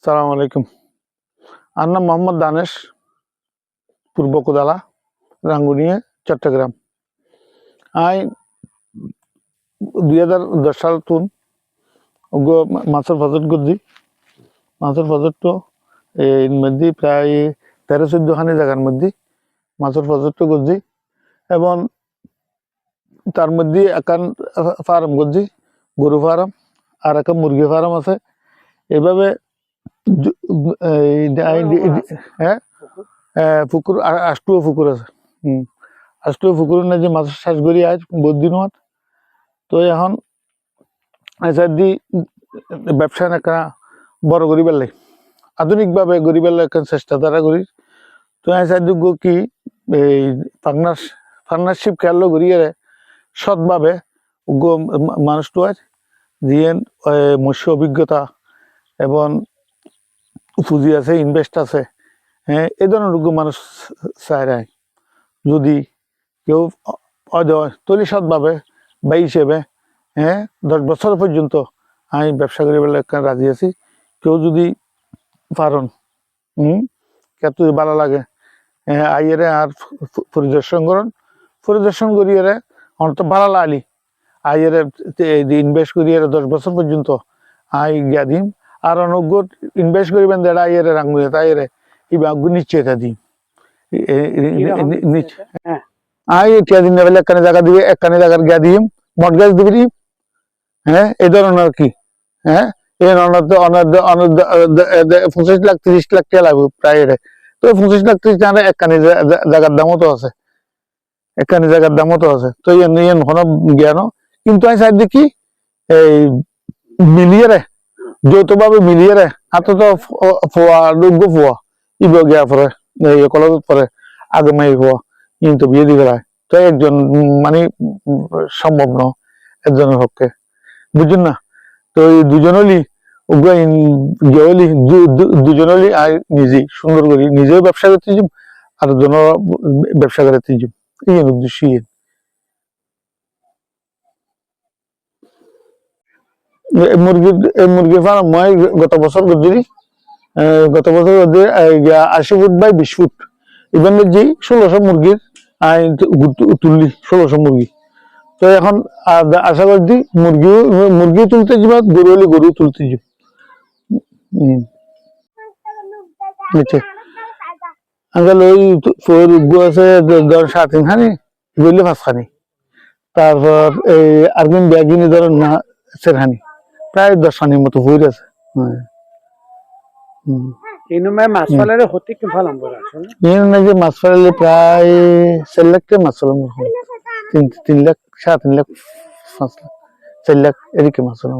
আসসালামু আলাইকুম। আমার নাম মোহাম্মদ দানেশ, পূর্ব কোদালা, রাঙ্গুনিয়া, চট্টগ্রাম। আই 2010 সাল তুন মাছের বাজেট করছি। মাছের বাজেট তো এর মধ্যে প্রায় 13-14 খানি জায়গার মধ্যে মাছের বাজেট করছি এবং তার মধ্যে একান ফার্ম করছি, গরু ফার্ম, আর একটা মুরগি ফার্ম আছে। এভাবে হ্যাঁ, পুকুর আষ্টুও পুকুর আছে। আষ্টুও পুকুর না যে মাছের চাষ করি আজ বহুত দিন হত। তো এখন দি ব্যবসা একটা বড় করি পেলাই, আধুনিকভাবে করি পেলাই একটা চেষ্টা তারা করি। তো যোগ্য কি এই পার্টনারশিপ খেয়াল করি সৎভাবে মানুষটো আর দিয়ে মৎস্য অভিজ্ঞতা এবং পুঁজি আছে, ইনভেস্ট আছে, হ্যাঁ, এই ধরনের মানুষ চায়। যদি কেউ তৈরি সৎভাবে বা হিসেবে, হ্যাঁ, 10 বছর পর্যন্ত আমি ব্যবসা করি বলে রাজি আছি। কেউ যদি পারন কত ভালো লাগে আইয়েরে আর পরিদর্শন করি অন্ত ভালো লাগলি আইয়েরে ইনভেস্ট করি 10 বছর পর্যন্ত আই গিয়া দিম। আর অনজ্ঞ ইনভেস্ট করিবেন দেড় আইয়েরে রাঙ্গুয়ে তাইয়েরে এই বাগ্য নিশ্চয়তা দিম। আই টিয়া দিন নেবেলে একখানে জায়গা দিবে, একখানে জায়গার গিয়া দিম, মর্টগেজ দিবি, হ্যাঁ, এই ধরনের আর কি। হ্যাঁ, এই 25 লাখ 30 লাখ টাকা লাগবে প্রায়। তো 25 লাখ 30 টাকা একখানি জায়গার দামও তো আছে, একখানি জায়গার দামও তো আছে। তো ইয়ে কোনো জ্ঞান কিন্তু আমি চাই দেখি এই মিলিয়ে রে, যৌথভাবে মিলিয়ে রে, হাতে তো ফোয়া যোগ্য ফোয়া ইব গিয়া পরে এই কলেজত পরে আগে মাই ফোয়া কিন্তু বিয়ে দিবে রায়। তো একজন মানে সম্ভব ন একজনের পক্ষে, বুঝুন না। তো এই দুজনলি দুজনলি আর নিজে সুন্দর করি, নিজেও ব্যবসা করতে যাম আর জন ব্যবসা করতে যাম, এই উদ্দেশ্য। মুরগির ফার্ম মই গত বছর করছি। গত বছর 80 ফুট বাই 20 ফুট ইভেন যে 1600 মুরগির তুললি 1600 মুরগি। তো এখন আশা করছি মুরগি তুলতে যাবা, গরু হলে গরু তুলতে যাব। আঙ্কাল ওই আছে 3.5 খানি, বললে 5 খানি, তারপর এই আর্গুন ব্যাগিনি ধরেন না 4 খানি, প্রায় 10 খানির মতো হয়ে আছে। মাছ ফালারে হতে কি ফালাম বলা মাছ ফালালে প্রায় 4 লাখ টাকা মাছ ফালাম, 3 লাখ 3.5 লাখ 5 লাখ 4 লাখ এদিকে মাছ ফালাম।